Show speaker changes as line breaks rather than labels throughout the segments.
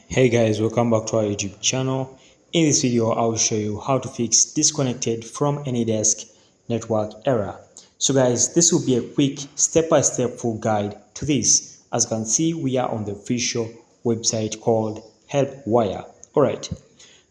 Hey guys, welcome back to our YouTube channel. In this video, I will show you how to fix disconnected from Anydesk network error. So guys, this will be a quick step-by-step full guide to this. As you can see, we are on the official website called HelpWire. Alright,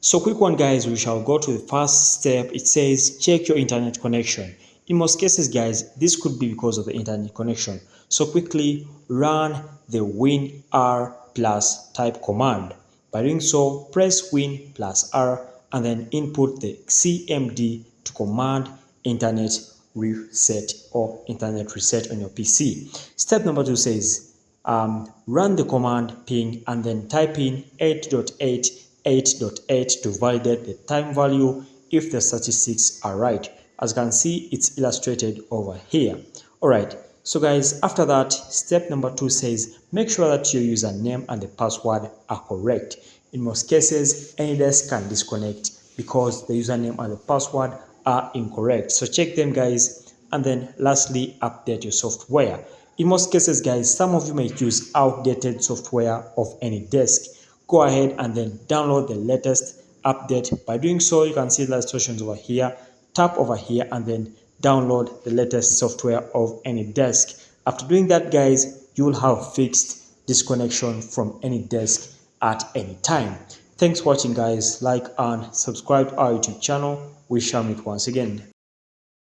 so quick one guys, we shall go to the first step. It says check your internet connection. In most cases guys, this could be because of the internet connection. So quickly run the WinR plus type command. By doing so, press Win plus R and then input the CMD to command internet reset or internet reset on your PC. Step number 2 says run the command ping and then type in 8.8.8.8 to validate the time value if the statistics are right. As you can see, it's illustrated over here. Alright, so guys, after that, step number 2 says make sure that your username and the password are correct. In most cases, Anydesk can disconnect because the username and the password are incorrect. So check them guys, and then lastly, update your software. In most cases guys, some of you may use outdated software of Anydesk. Go ahead and then download the latest update. By doing so, you can see the instructions over here. Tap over here and then download the latest software of Anydesk. After doing that guys, you will have fixed disconnection from Anydesk at any time. Thanks for watching guys. Like and subscribe to our YouTube channel. We shall meet once again.